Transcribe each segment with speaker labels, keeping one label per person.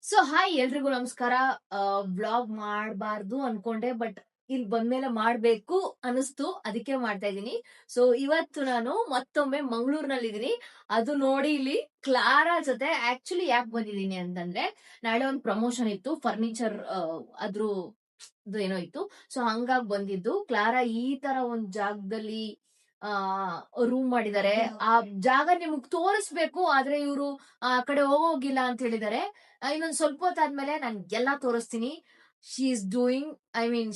Speaker 1: So hi ಎಲ್ರಿಗೂ ನಮಸ್ಕಾರ. Vlog ಮಾಡಬಾರ್ದು ಅನ್ಕೊಂಡೆ, ಬಟ್ ಇಲ್ಲಿ ಬಂದ್ಮೇಲೆ ಮಾಡ್ಬೇಕು ಅನಿಸ್ತು, ಅದಕ್ಕೆ ಮಾಡ್ತಾ ಇದ್ದೀನಿ. ಸೊ ಇವತ್ತು ನಾನು ಮತ್ತೊಮ್ಮೆ ಮಂಗಳೂರಿನಲ್ಲಿ ಇದೀನಿ. ಅದು ನೋಡಿ ಇಲ್ಲಿ ಕ್ಲಾರಾ ಜೊತೆ ಆಕ್ಚುಲಿ ಯಾಕೆ ಬಂದಿದ್ದೀನಿ ಅಂತಂದ್ರೆ, ನಾಳೆ ಒಂದು ಪ್ರಮೋಷನ್ ಇತ್ತು, ಫರ್ನಿಚರ್ ಅದ್ರ ಏನೋ ಇತ್ತು. ಸೊ ಹಂಗಾಗಿ ಬಂದಿದ್ದು. ಕ್ಲಾರಾ ಈ ತರ ಒಂದ್ ಜಾಗದಲ್ಲಿ ರೂಮ್ ಮಾಡಿದ್ದಾರೆ. ಆ ಜಾಗ ನಿಮಗ್ ತೋರಿಸ್ಬೇಕು, ಆದ್ರೆ ಇವರು ಆ ಕಡೆ ಹೋಗೋಗಿಲ್ಲ ಅಂತ ಹೇಳಿದ್ದಾರೆ. ಇನ್ನೊಂದ್ ಸ್ವಲ್ಪ ಹೊತ್ತಾದ್ಮೇಲೆ ನಾನು ಎಲ್ಲಾ ತೋರಿಸ್ತೀನಿ. She is doing,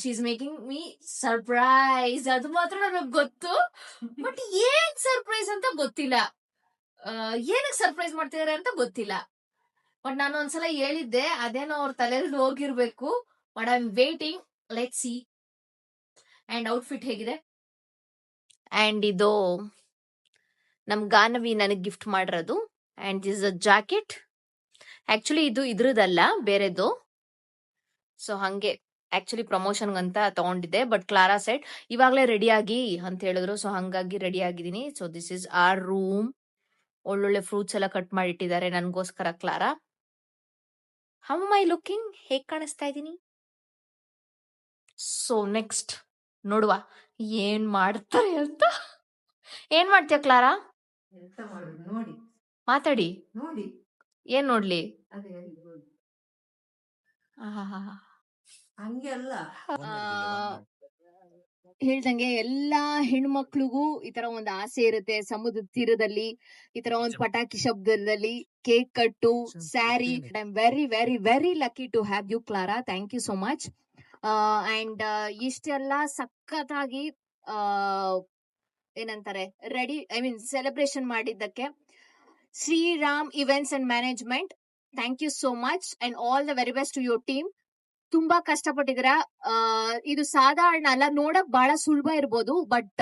Speaker 1: she is making me surprise. ಅದು ಮಾತ್ರ ನನಗ್ ಗೊತ್ತು, ಬಟ್ ಏನ್ ಸರ್ಪ್ರೈಸ್ ಅಂತ ಗೊತ್ತಿಲ್ಲ. ಏನಕ್ಕೆ ಸರ್ಪ್ರೈಸ್ ಮಾಡ್ತಿದಾರೆ ಅಂತ ಗೊತ್ತಿಲ್ಲ. ಬಟ್ ನಾನು ಒಂದ್ಸಲ ಹೇಳಿದ್ದೆ, ಅದೇನೋ ಅವ್ರ ತಲೆಯಲ್ಲಿ ಹೋಗಿರ್ಬೇಕು. But I am waiting, let see. And outfit ಹೇಗಿದೆ? ಅಂಡ್ ಇದು ನಮ್ ಗಾನವಿ ನನಗ್ ಗಿಫ್ಟ್ ಮಾಡಿರೋದು. And this a jacket. Actually ಇದು ಇದ್ರದಲ್ಲ, ಬೇರೆದು. ಸೊ ಹಂಗೆ ಆಕ್ಚುಲಿ ಪ್ರಮೋಷನ್ ಅಂತ ತಗೊಂಡಿದ್ದೆ, ಬಟ್ ಕ್ಲಾರಾ ಸೆಟ್ ಇವಾಗ್ಲೇ ರೆಡಿ ಆಗಿ ಅಂತ ಹೇಳಿದ್ರು. ಸೊ ಹಂಗಾಗಿ ರೆಡಿ ಆಗಿದ್ದೀನಿ. So this is our room. ಒಳ್ಳೊಳ್ಳೆ ಫ್ರೂಟ್ಸ್ ಎಲ್ಲ ಕಟ್ ಮಾಡಿ ಇಟ್ಟಿದ್ದಾರೆ ನನ್ಗೋಸ್ಕರ. Clara, how am I looking? ಹೇಗ್ ಕಾಣಿಸ್ತಾ ಇದ್ದೀನಿ? ಸೊ ನೆಕ್ಸ್ಟ್ ನೋಡುವ ಏನ್ ಮಾಡ್ತಾರೆ ಅಂತ. ಏನ್ ಮಾಡ್ತೀಯ ಕ್ಲಾರಾ?
Speaker 2: ಎಂತ ಮಾಡುದು ನೋಡಿ,
Speaker 1: ಮಾತಾಡಿ.
Speaker 2: ನೋಡಿ
Speaker 1: ಏನ್ ನೋಡ್ಲಿ?
Speaker 2: ಅದೇ ಅಲ್ಲಿ ನೋಡಿ.
Speaker 1: ಆಹಾಹಾ.
Speaker 2: ಹಂಗೆ ಅಲ್ಲ,
Speaker 1: ಹೇಳ್ದಂಗೆ ಎಲ್ಲಾ ಹೆಣ್ಮಕ್ಳಿಗೂ ಈ ತರ ಒಂದ್ ಆಸೆ ಇರುತ್ತೆ. ಸಮುದ್ರದ ತೀರದಲ್ಲಿ ಈ ತರ ಒಂದ್ ಪಟಾಕಿ ಶಬ್ದದಲ್ಲಿ cake cut, sorry. I am very very very lucky to have you Clara. Thank you so much. And ಇಷ್ಟೆಲ್ಲ ಸಖತ್ತಾಗಿ ಏನಂತಾರೆ, ರೆಡಿ ಸೆಲೆಬ್ರೇಷನ್ ಮಾಡಿದ್ದಕ್ಕೆ Sriram events and management, thank you so much. And all the very best to your team. ತುಂಬಾ ಕಷ್ಟಪಟ್ಟಿದ್ದೀರಾ. ಇದು ಸಾಧಾರಣ ಅಲ್ಲ, ನೋಡಕ್ ಬಹಳ ಸುಲಭ ಇರ್ಬೋದು, ಬಟ್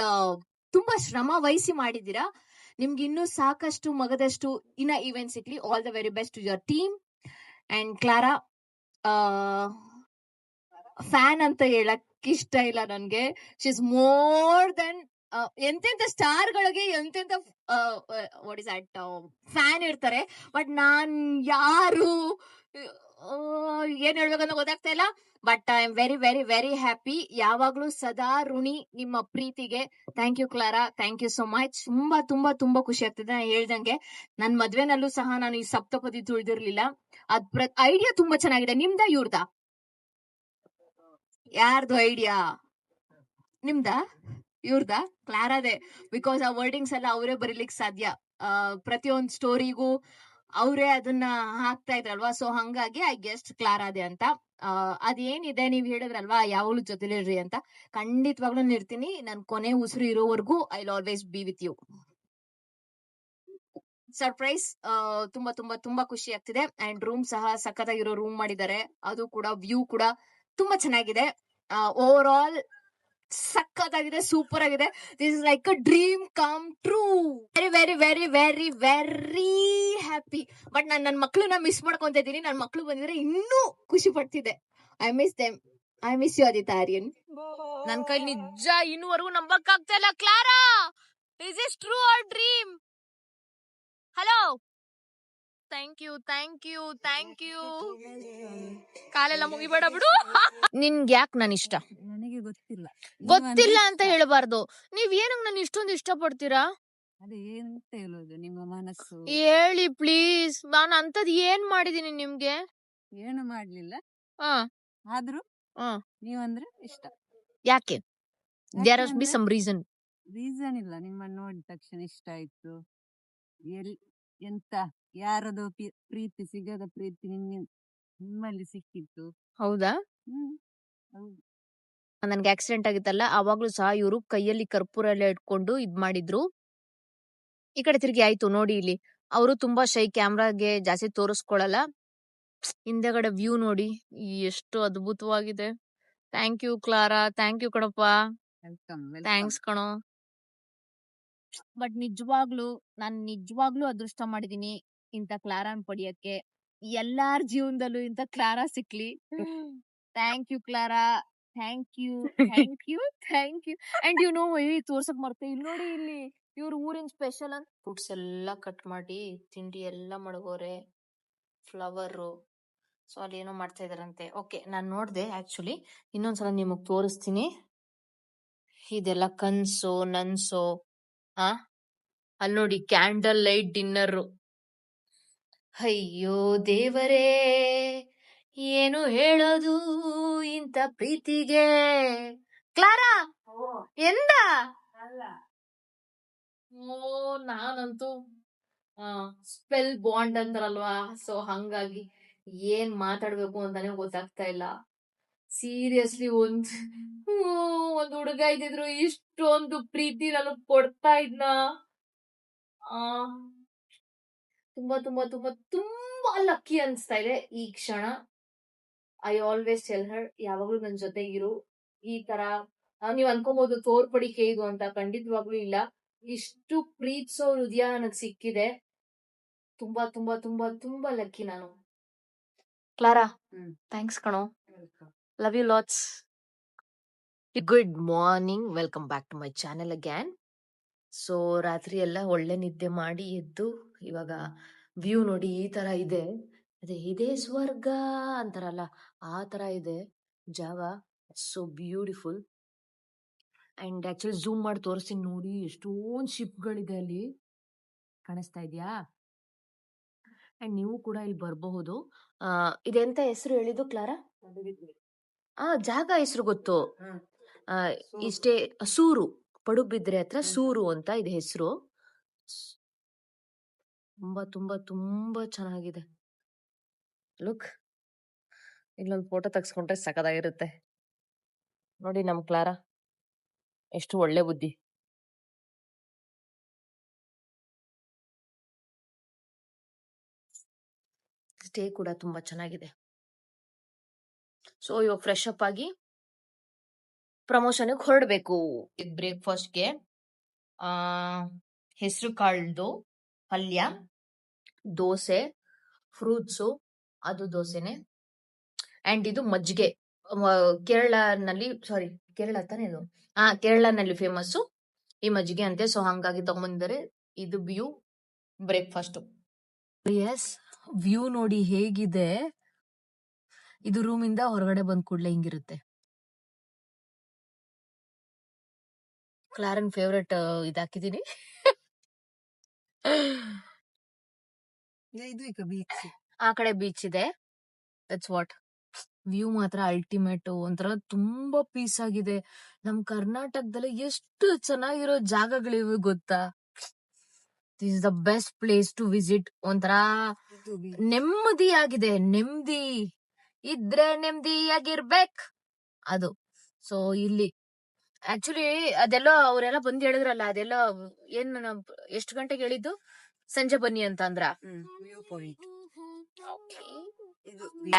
Speaker 1: ತುಂಬಾ ಶ್ರಮ ವಹಿಸಿ ಮಾಡಿದ್ದೀರಾ. ನಿಮ್ಗೆ ಇನ್ನೂ ಸಾಕಷ್ಟು ಮಗದಷ್ಟು ಇನ್ನ ಈವೆಂಟ್ ಸಿಗ್ಲಿ. All the very best to your team. And Clara, fan ಅಂತ ಹೇಳಕ್ ಇಷ್ಟ ಇಲ್ಲ ನನ್ಗೆ. ಶಿ ಇಸ್ ಮೋರ್ ದೆನ್ ಎಂತೆಂತ ಸ್ಟಾರ್ ಗಳಿಗೆ ಎಂತೆಂತ ವಾಟ್ ಇಸ್ ದಟ್ ಫ್ಯಾನ್ ಇರ್ತಾರೆ. ಬಟ್ ನಾನ್ ಯಾರು ಏನ್ ಹೇಳ್ಬೇಕಂತ ಗೊತ್ತಾಗ್ತಾ ಇಲ್ಲ. But I am very very very happy. ಯಾವಾಗ್ಲೂ ಸದಾ ಋಣಿ ನಿಮ್ಮ ಪ್ರೀತಿಗೆ. Thank you Clara, thank you so much. ತುಂಬಾ ತುಂಬಾ ತುಂಬಾ ಖುಷಿ ಆಗ್ತಿದೆ. ನಾನು ಹೇಳ್ದಂಗೆ ನನ್ ಮದ್ವೆನಲ್ಲೂ ಸಹ ನಾನು ಈ ಸಪ್ತಪದಿ ತುಳಿದಿರ್ಲಿಲ್ಲ. ಐಡಿಯಾ ತುಂಬಾ ಚೆನ್ನಾಗಿದೆ. ನಿಮ್ದ ಇವ್ರದ? ಯಾರ್ದು ಐಡಿಯಾ? ನಿಮ್ದ ಇವ್ರದ? ಕ್ಲಾರಾದೆ. ಬಿಕಾಸ್ ಆ ವರ್ಡಿಂಗ್ಸ್ ಎಲ್ಲ ಅವರೇ ಬರೀಲಿಕ್ಕೆ ಸಾಧ್ಯ. ಪ್ರತಿಯೊಂದು ಸ್ಟೋರಿಗೂ ಅವರೇ ಅದನ್ನ ಹಾಕ್ತಾ ಇದ್ರಲ್ವಾ. ಸೊ ಹಂಗಾಗಿ ಐ ಗೆಸ್ಟ್ ಕ್ಲಾರಾದೆ ಅಂತ. ಅದೇನಿದೆ, ನೀವ್ ಹೇಳಿದ್ರಲ್ವಾ ಯಾವಾಗ್ಲೂ ಜೊತೆಲಿರ್ರಿ ಅಂತ. ಖಂಡಿತವಾಗ್ಲೂ ಇರ್ತೀನಿ. ನನ್ ಕೊನೆ ಉಸಿರು ಇರೋವರೆಗೂ I will always be with you. Surprise. ತುಂಬಾ ತುಂಬಾ ತುಂಬಾ ಖುಷಿ ಆಗ್ತಿದೆ. ಅಂಡ್ ರೂಮ್ ಸಹ ಸಖತ್ತಾಗಿರೋ ರೂಮ್ ಮಾಡಿದ್ದಾರೆ. ಅದು ಕೂಡ ವ್ಯೂ ಕೂಡ ತುಂಬಾ ಚೆನ್ನಾಗಿದೆ. ಓವರ್ ಆಲ್ ಸಖತ್ತಾಗಿದೆ, ಸೂಪರ್ ಆಗಿದೆ. This is like a dream come true. Very very very very very happy. But ನಾನು ನನ್ನ ಮಕ್ಳನ್ನ ಮಿಸ್ ಮಾಡ್ಕೊಂತ ಇದ್ದೀನಿ. ನನ್ನ ಮಕ್ಳು ಬಂದಿದ್ರೆ ಇನ್ನೂ ಖುಷಿ ಪಡ್ತಿದ್ದೆ. I miss them. I miss you Aditya Aryan. ನನ್ ಕೈ ನಿಜ ಇನ್ನುವರೆಗೂ ನಂಬಕ್ ಆಗ್ತಾ ಇಲ್ಲ. Clara, is is true or dream? Hello, thank you thank you thank you. ಕಾಲೆಲ್ಲ ಮುಗಿಬೇಡ ಬಿಡು. ನಿನ್ಗೆ ಯಾಕೆ ನಾನು ಇಷ್ಟ?
Speaker 2: ನನಗೆ ಗೊತ್ತಿಲ್ಲ.
Speaker 1: ಗೊತ್ತಿಲ್ಲ ಅಂತ ಹೇಳಬಾರ್ದು. ನೀವ್ ಏನಂಗ್ ನಾನು ಇಷ್ಟೊಂದು ಇಷ್ಟ ಪಡ್ತೀರಾ?
Speaker 2: ಅದೇ ಏನಂತ ಹೇಳೋದು, ನಿಮ್ಮ ಮನಸ್ಸು.
Speaker 1: ಹೇಳಿ ಪ್ಲೀಸ್. ನಾನು ಅಂತದ್ ಏನ್ ಮಾಡಿದೀನಿ ನಿಮ್ಗೆ?
Speaker 2: ಏನು ಮಾಡ್ಲಿಲ್ಲ,
Speaker 1: ಹಾ
Speaker 2: ಆದ್ರೂ
Speaker 1: ಹಾ
Speaker 2: ನೀವಂದ್ರೆ ಇಷ್ಟ.
Speaker 1: ಯಾಕೆ? There are be some reason.
Speaker 2: Reason ಇಲ್ಲ, ನಿಮ್ಮನ್ನ ನೋಡಿದ ತಕ್ಷಣ ಇಷ್ಟ ಆಯ್ತು. ಎಂತ ಯಾರದು ಪ್ರೀತಿ ಸಿಗದ ಪ್ರೀತಿ ನಿಮ್ಮಲ್ಲಿ ಸಿಕ್ಕಿತ್ತು.
Speaker 1: ಹೌದಾ?
Speaker 2: ಹೌದು.
Speaker 1: ನನ್ಗೆ ಆಕ್ಸಿಡೆಂಟ್ ಆಗಿತ್ತಲ್ಲ, ಅವಾಗ್ಲೂ ಸಹ ಇವರು ಕೈಯಲ್ಲಿ ಕರ್ಪೂರ ಎಲ್ಲ ಇಟ್ಕೊಂಡು ಇದ್ ಮಾಡಿದ್ರು. ಈ ಕಡೆ ತಿರುಗಿ ಆಯ್ತು ನೋಡಿ. ಇಲ್ಲಿ ಅವರು ತುಂಬಾ ಶೈ, ಕ್ಯಾಮ್ರಾಗೆ ಜಾಸ್ತಿ ತೋರಿಸ್ಕೊಳಲ್ಲ. ಹಿಂದೆಗಡೆ ವ್ಯೂ ನೋಡಿ ಎಷ್ಟು ಅದ್ಭುತವಾಗಿದೆ. Thank you Clara, thank you ಕಣಪ್ಪ. ಥ್ಯಾಂಕ್ಸ್ ಕಣೋ. ಬಟ್ ನಾನ್ ನಿಜವಾಗ್ಲೂ ಅದೃಷ್ಟ ಮಾಡಿದೀನಿ ಇಂತ ಕ್ಲಾರಾನ್ ಪಡಿಯಕ್ಕೆ. ಎಲ್ಲಾರ್ ಜೀವನದಲ್ಲೂ ಇಂತ ಕ್ಲಾರಾ ಸಿಕ್ಲಿ. Thank you Clara, thank you thank you thank you. And you know, ತೋರ್ಸಕ್ ಮರ್ತೆ, ಇಲ್ಲಿ ನೋಡಿ, ಇಲ್ಲಿ ಇವ್ರ ಊರಿನ ಸ್ಪೆಷಲ್ ಅಂತ ಫ್ರೂಟ್ಸ್ ಎಲ್ಲ ಕಟ್ ಮಾಡಿ ತಿಂಡಿ ಎಲ್ಲ ಮಡಗೋರೆ. ಫ್ಲವರ್ ಸೊ ಅಲ್ಲಿ ಏನೋ ಮಾಡ್ತಾ ಇದಾರಂತೆ. ಓಕೆ, ನಾನು ನೋಡ್ದೆ ಆಕ್ಚುಲಿ. ಇನ್ನೊಂದ್ಸಲ ನಿಮಗ್ ತೋರಿಸ್ತೀನಿ. ಇದೆಲ್ಲ ಕನ್ಸೋ ನನ್ಸೋ. ಆ ಅಲ್ಲಿ ನೋಡಿ, ಕ್ಯಾಂಡಲ್ ಲೈಟ್ ಡಿನ್ನರ್. ಅಯ್ಯೋ ದೇವರೇ, ಏನು ಹೇಳೋದು ಇಂಥ ಪ್ರೀತಿಗೆ. ಕ್ಲಾರಾ, ಎಂದ? ಓ, ನಾನಂತೂ ಸ್ಪೆಲ್ ಬಾಂಡ್ ಅಂತಾರಲ್ವಾ, ಸೊ ಹಂಗಾಗಿ ಏನ್ ಮಾತಾಡ್ಬೇಕು ಅಂತಾನೆ ಗೊತ್ತಾಗ್ತಾ ಇಲ್ಲ. ಸೀರಿಯಸ್ಲಿ ಒಂದ್ ಹುಡುಗ ಇದ್ದಿದ್ರು ಇಷ್ಟೊಂದು ಪ್ರೀತಿ ನನಗ್ ಕೊಡ್ತಾ ಇದ್ನ. ಆ ತುಂಬಾ ತುಂಬಾ ತುಂಬಾ ತುಂಬಾ ಲಕ್ಕಿ ಅನ್ಸ್ತಾ ಇದೆ ಈ ಕ್ಷಣ. ಐ ಆಲ್ವೇಸ್ ಟೆಲ್ ಹರ್, ಯಾವಾಗ್ಲೂ ನನ್ ಜೊತೆ ಇರು. ಈ ತರ ನೀವ್ ಅನ್ಕೋಬಹುದು ತೋರ್ಪಡಿಕೆ ಇದು ಅಂತ, ಖಂಡಿತವಾಗ್ಲೂ ಇಲ್ಲ. ಇಷ್ಟು ಪ್ರೀತಿಸೋ ಹೃದಯ ನನಗ್ ಸಿಕ್ಕಿದೆ. ತುಂಬಾ ತುಂಬಾ ತುಂಬಾ ತುಂಬಾ ಲಕ್ಕಿ ನಾನು. ಕ್ಲಾರಾ, ಥ್ಯಾಂಕ್ಸ್ ಕಣೋ. Love you lots. Good morning, welcome back to my channel again. So ರಾತ್ರಿ ಎಲ್ಲ ಒಳ್ಳೆ ನಿದ್ದೆ ಮಾಡಿ ಎದ್ದು ಇವಾಗ ವ್ಯೂ ನೋಡಿ ಈ ತರ ಇದೆ. ಅದೇ ಇದೇ ಸ್ವರ್ಗ ಅಂತಾರಲ್ಲ, ಆ ತರ ಇದೆ ಜಾಗ. So beautiful. And actually zoom ಮಾಡಿ ತೋರಿಸ್ತೀನಿ ನೋಡಿ, ಎಷ್ಟೊಂದು ಶಿಪ್ಗಳಿದೆ ಅಲ್ಲಿ, ಕಾಣಿಸ್ತಾ ಇದೆಯಾ? ಅಂಡ್ ನೀವು ಕೂಡ ಇಲ್ಲಿ ಬರಬಹುದು. ಇದೆಂತ ಹೆಸರು ಹೇಳಿದ್ದು ಕ್ಲಾರಾ? ಜಾಗ ಹೆಸರು ಗೊತ್ತು. ಆ, ಇಷ್ಟೇ ಸೂರು, ಪಡುಬಿದ್ರೆ ಹತ್ರ ಸೂರು ಅಂತ ಇದೆ ಹೆಸರು. ತುಂಬಾ ತುಂಬಾ ತುಂಬಾ ಚೆನ್ನಾಗಿದೆ. ಲುಕ್, ಇಲ್ಲೊಂದು ಫೋಟೋ ತೆಗೆಸ್ಕೊಂಡ್ರೆ ಸಖತ್ತಾಗಿರುತ್ತೆ ನೋಡಿ. ನಮ್ ಕ್ಲಾರಾ ಎಷ್ಟು ಒಳ್ಳೆ ಬುದ್ಧಿ. ಸ್ಟೇ ಕೂಡ ತುಂಬಾ ಚೆನ್ನಾಗಿದೆ. ಸೊ ಇವಾಗ ಫ್ರೆಶ್ ಅಪ್ ಆಗಿ ಪ್ರಮೋಷನ್ ಹೊರಡ್ಬೇಕು. ಬ್ರೇಕ್ಫಾಸ್ಟ್ಗೆ ಹೆಸರು ಕಾಳ್ದು ಪಲ್ಯ, ದೋಸೆ, ಫ್ರೂಟ್ಸು, ಅದು ದೋಸೆನೆ. ಅಂಡ್ ಇದು ಮಜ್ಜಿಗೆ. ಕೇರಳ ತಾನೇ ಇದು. ಕೇರಳನಲ್ಲಿ ಫೇಮಸ್ ಈ ಮಜ್ಜಿಗೆ ಅಂತೆ. ಸೊ ಹಂಗಾಗಿ ತಗೊಂಡ್ಬಂದರೆ ಇದು ವ್ಯೂ ಬ್ರೇಕ್ಫಾಸ್ಟ್. ಎಸ್, ವ್ಯೂ ನೋಡಿ ಹೇಗಿದೆ. ಇದು ರೂಮ್ ಇಂದ ಹೊರಗಡೆ ಬಂದ್ ಕೂಡ್ಲೆ ಹಿಂಗಿರುತ್ತೆ. ಕ್ಲಾರನ್ ಫೇವ್ರೆಟ್ ಇದಾಕಿದೀನಿ. ಆ ಕಡೆ ಬೀಚ್ ಇದೆ. That's what. ವ್ಯೂ ಮಾತ್ರ ಅಲ್ಟಿಮೇಟ್. ಒಂಥರ ತುಂಬಾ ಪೀಸ್ ಆಗಿದೆ. ನಮ್ ಕರ್ನಾಟಕದಲ್ಲಿ ಎಷ್ಟು ಚೆನ್ನಾಗಿರೋ ಜಾಗಗಳಿವೆ ಗೊತ್ತಾ. This is the best place to visit. ಒಂಥರ ನೆಮ್ಮದಿಯಾಗಿದೆ. ನೆಮ್ಮದಿ ಇದ್ರೆ ನೆಮ್ಮದಿಯಾಗಿರ್ಬೇಕು ಅದು. ಸೊ ಇಲ್ಲಿ ಆಕ್ಚುಲಿ ಅದೆಲ್ಲ ಅವರೆಲ್ಲ ಬಂದ್ ಹೇಳಿದ್ರಲ್ಲ, ಅದೆಲ್ಲ ಏನ್ ಎಷ್ಟು ಗಂಟೆಗೆ ಹೇಳಿದ್ದು? ಸಂಜೆ ಬನ್ನಿ ಅಂತ ಅಂದ್ರ.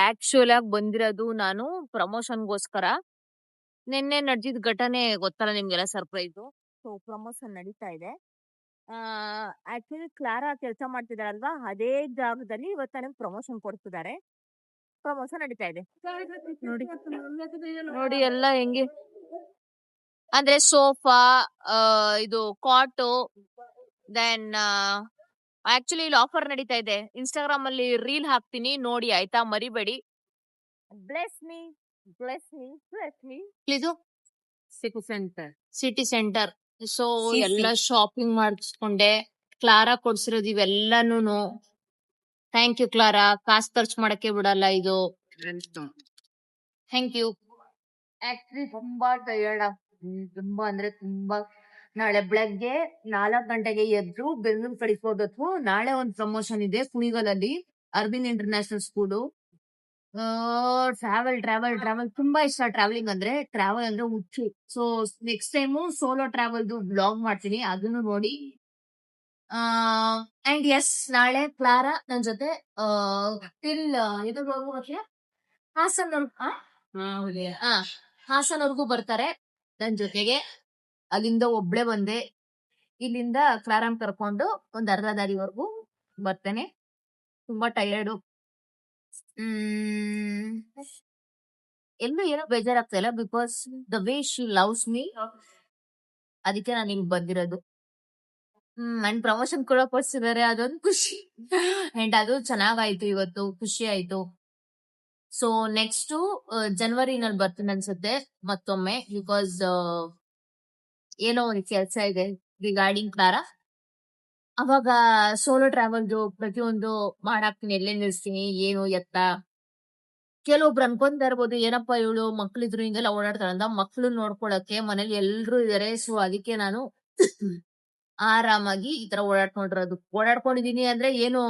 Speaker 1: ಆಕ್ಚುಲ್ ಆಗಿ ಬಂದಿರೋದು ನಾನು ಪ್ರಮೋಷನ್ಗೋಸ್ಕರ. ನಿನ್ನೆ ನಡೆದಿದ್ ಘಟನೆ ಗೊತ್ತಲ್ಲ ನಿಮ್ಗೆಲ್ಲ, ಸರ್ಪ್ರೈಸು. ಸೊ ಪ್ರಮೋಷನ್ ನಡೀತಾ ಇದೆ. ಆಕ್ಚುಲಿ ಕ್ಲಾರಾ ಕೆಲಸ ಮಾಡ್ತಿದಾರಲ್ವಾ, ಅದೇ ಜಾಗದಲ್ಲಿ ಇವತ್ತು ನನಗೆ ಪ್ರಮೋಷನ್ ಕೊಡ್ತಿದ್ದಾರೆ. ಪ್ರಮೋಷನ್ ನಡೀತಾ ಇದೆ ನೋಡಿ. ನೋಡಿ ಎಲ್ಲ ಹೆಂಗೆ ಅಂದ್ರೆ ಸೋಫಾ, ಇದು ಕಾಟು, ದೆನ್ ಆಕ್ಚುಲಿ ಇಲ್ಲಿ ಆಫರ್ ನಡೀತಾ ಇದೆ. ಇನ್ಸ್ಟಾಗ್ರಾಮ್ ಅಲ್ಲಿ ರೀಲ್ ಹಾಕ್ತೀನಿ ನೋಡಿ, ಆಯ್ತಾ? ಮರಿಬೇಡಿ. Bless me, bless me, bless me. ಇದು ಸಿಟಿ ಸೆಂಟರ್. ಸೊ ಎಲ್ಲ ಶಾಪಿಂಗ್ ಮಾಡಿಸ್ಕೊಂಡೆ. ಕ್ಲಾರಾ ಕೊಡ್ಸಿರೋದು ಇವೆಲ್ಲಾನು. ಥ್ಯಾಂಕ್ ಯು ಕ್ಲಾರಾ, ಕಾಸು ಖರ್ಚು ಮಾಡಕ್ಕೆ ಬಿಡಲ್ಲ ಇದು. Thank you. ಆಕ್ಚುಲಿ ತುಂಬಾ ಟಯರ್ಡ್ ಆಗ್ತೀನಿ, ತುಂಬಾ ಅಂದ್ರೆ ತುಂಬಾ. ನಾಳೆ ಬೆಳಗ್ಗೆ 4 ಗಂಟೆಗೆ ಎದ್ದು ಬೆಂಗಳೂರು ಕಳಿಸ್ಬೋದತ್ತು. ನಾಳೆ ಒಂದು ಪ್ರಮೋಷನ್ ಇದೆ ಕುಣಿಗಲಲ್ಲಿ, Aravind international school. Travel travel travel ತುಂಬಾ ಇಷ್ಟ. ಟ್ರಾವೆಲಿಂಗ್ ಅಂದ್ರೆ, ಟ್ರಾವೆಲ್ ಅಂದ್ರೆ ಹುಚ್ಚು. ಸೊ ನೆಕ್ಸ್ಟ್ ಟೈಮು ಸೋಲೋ ಟ್ರಾವೆಲ್ದು ಬ್ಲಾಗ್ ಮಾಡ್ತೀನಿ, ಅದನ್ನು ನೋಡಿ. ಅಂಡ್ ಎಸ್, ನಾಳೆ ಕ್ಲಾರಾ ನನ್ ಜೊತೆ ಟಿಲ್ ಇದ್ರವರೆಗೂ ಹಾಸನ್ವರೆಗೂ ಬರ್ತಾರೆ ನನ್ ಜೊತೆಗೆ. ಅಲ್ಲಿಂದ ಒಬ್ಳೆ ಬಂದೆ, ಇಲ್ಲಿಂದ ಕ್ಲಾರನ್ ಕರ್ಕೊಂಡು ಒಂದ್ ಅರ್ಧ ದಾರಿವರೆಗೂ ಬರ್ತೇನೆ. ತುಂಬಾ ಟಯರ್ಡು. ಎಲ್ಲೂ ಏನೋ ಬೇಜಾರಾಗ್ತಾ ಇಲ್ಲ, because the way she loves me. ಅದಕ್ಕೆ ನಾನು ಇಲ್ಲಿ ಬಂದಿರೋದು. ಅಂಡ್ ಪ್ರಮೋಷನ್ ಕೂಡ ಕೊಡ್ಸಿದ್ದಾರೆ, ಅದೊಂದು ಖುಷಿ. ಅಂಡ್ ಅದು ಚೆನ್ನಾಗಾಯ್ತು, ಇವತ್ತು ಖುಷಿ ಆಯ್ತು. ಸೊ ನೆಕ್ಸ್ಟ್ ಜನವರಿನಲ್ಲಿ ಬರ್ತೀನಿ ಅನ್ಸುತ್ತೆ ಮತ್ತೊಮ್ಮೆ, ಬಿಕಾಸ್ ಏನೋ ಒಂದು ಕೆಲಸ ಇದೆ ರಿಗಾರ್ಡಿಂಗ್ ಕ್ಲಾರಾ. ಅವಾಗ ಸೋಲೋ ಟ್ರಾವೆಲ್ದು ಪ್ರತಿಯೊಂದು ಮಾಡಾಕ್ತೀನಿ, ಎಲ್ಲೇ ನಿಲ್ಸ್ತೀನಿ, ಏನು ಎತ್ತ. ಕೆಲವೊಬ್ರು ಅನ್ಕೊಂತಾ ಇರ್ಬೋದು, ಏನಪ್ಪಾ ಇವಳು ಮಕ್ಳಿದ್ರು ಹಿಂಗೆಲ್ಲ ಓಡಾಡ್ತಾಳೆ ಅಂತ. ಮಕ್ಳು ನೋಡ್ಕೊಳಕ್ಕೆ ಮನೇಲಿ ಎಲ್ರು ಇದಾರೆ. ಸೊ ಅದಕ್ಕೆ ನಾನು ಆರಾಮಾಗಿ ಈ ತರ ಓಡಾಡ್ಕೊಂಡಿದೀನಿ ಅಂದ್ರೆ ಏನು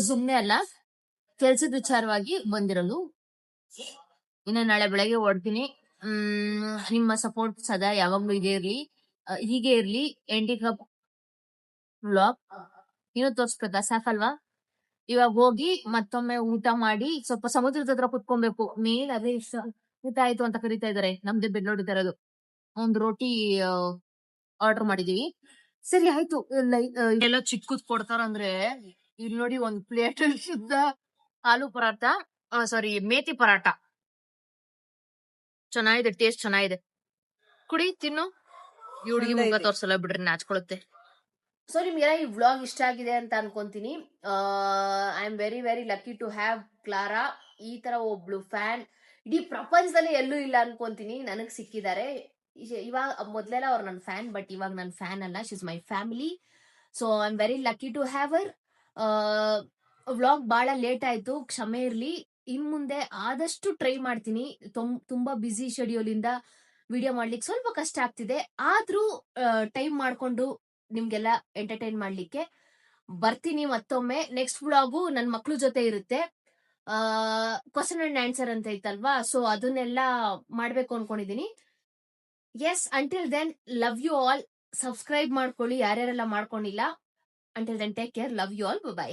Speaker 1: ಸುಮ್ನೆ ಅಲ್ಲ, ಕೆಲ್ಸದ ವಿಚಾರವಾಗಿ ಬಂದಿರೋದು. ಇನ್ನ ನಾಳೆ ಬೆಳಗ್ಗೆ ಹೊರಡ್ತೀನಿ. ನಿಮ್ಮ ಸಪೋರ್ಟ್ ಸದಾ ಯಾವಾಗ್ಲೂ ಹೀಗೆ ಇರ್ಲಿ. ಎಂಡಿಂಗ್ ಅಪ್ ವ್ಲಾಗ್ ಇನ್ನೂ ತೋರ್ಸ್ಬೇಕಾ? ಸಾಕಲ್ವಾ? ಇವಾಗ ಹೋಗಿ ಮತ್ತೊಮ್ಮೆ ಊಟ ಮಾಡಿ ಸ್ವಲ್ಪ ಸಮುದ್ರದ ಹತ್ರ ಕುತ್ಕೊಬೇಕು. ಮೇಲ್ ಅದೇ ಇಷ್ಟ. ಊಟ ಆಯ್ತು ಅಂತ ಕರಿತಾ ಇದಾರೆ. ನಮ್ದೇ ಬೆಡ್ ನೋಡಿತಾ ಇರೋದು. ಒಂದು ರೋಟಿ ಆರ್ಡರ್ ಮಾಡಿದೀವಿ. ಸರಿ ಆಯ್ತು. ಎಲ್ಲ ಚಿಕ್ಕದ್ ಕೊಡ್ತಾರಂದ್ರೆ ಇಲ್ಲಿ ನೋಡಿ, ಒಂದ್ ಪ್ಲೇಟ್ ಅಲ್ಲಿ ಶುದ್ಧ ಆಲೂ ಪರಾಟ, ಸಾರಿ ಮೇಥಿ ಪರಾಟ. ಚೆನ್ನಾಗಿದೆ, ಟೇಸ್ಟ್ ಚೆನ್ನಾಗಿದೆ. ಕುಡಿ, ತಿನ್ನು. ಈ ಹುಡುಗಿ
Speaker 2: ಚಂದ
Speaker 1: ಮುಖ
Speaker 2: ಇದೆ.
Speaker 1: ತೋರ್ಸಲ್ಲ ಬಿಡ್ರಿ, ನಾಚ್ಕೊಳುತ್ತೆ. ಸೊ ನಿಮ್ಗೆಲ್ಲ ಈ ವ್ಲಾಗ್ ಇಷ್ಟ ಆಗಿದೆ ಅಂತ ಅನ್ಕೊಂತೀನಿ. I am very very lucky to have Clara. ಈ ತರ ಒಬ್ಳು ಫ್ಯಾನ್ ಇಡೀ ಪ್ರಪಂಚದಲ್ಲಿ ಎಲ್ಲೂ ಇಲ್ಲ ಅನ್ಕೊಂತೀನಿ, ನನಗ್ ಸಿಕ್ಕಿದ್ದಾರೆ. ಇವಾಗ ಮೊದ್ಲೆಲ್ಲ ಅವ್ರು ನನ್ನ ಫ್ಯಾನ್, ಬಟ್ ಇವಾಗ ನನ್ನ ಫ್ಯಾನ್ ಅಲ್ಲ, she is my family. So I am very lucky to have her. Vlog ಬಹಳ ಲೇಟ್ ಆಯ್ತು, ಕ್ಷಮೆ ಇರ್ಲಿ. ಇನ್ ಮುಂದೆ ಆದಷ್ಟು ಟ್ರೈ ಮಾಡ್ತೀನಿ. ತುಂಬಾ ಬ್ಯುಸಿ ಶೆಡ್ಯೂಲ್ ಇಂದ ವಿಡಿಯೋ ಮಾಡ್ಲಿಕ್ಕೆ ಸ್ವಲ್ಪ ಕಷ್ಟ ಆಗ್ತಿದೆ. ಆದ್ರೂ ಟೈಮ್ ಮಾಡ್ಕೊಂಡು ನಿಮ್ಗೆಲ್ಲ ಎಂಟರ್ಟೈನ್ ಮಾಡ್ಲಿಕ್ಕೆ ಬರ್ತೀನಿ ಮತ್ತೊಮ್ಮೆ. ನೆಕ್ಸ್ಟ್ ವ್ಲಾಗು ನನ್ ಮಕ್ಳು ಜೊತೆ ಇರುತ್ತೆ. ಕ್ವಶನ್ ಅಂಡ್ ಆನ್ಸರ್ ಅಂತ ಇತ್ತಲ್ವಾ, ಸೊ ಅದನ್ನೆಲ್ಲ ಮಾಡ್ಬೇಕು ಅನ್ಕೊಂಡಿದೀನಿ. Yes, until then love you all. Subscribe ಮಾಡ್ಕೊಳ್ಳಿ ಯಾರ್ಯಾರೆಲ್ಲ ಮಾಡ್ಕೊಂಡಿಲ್ಲ. Until then take care, love you all, by.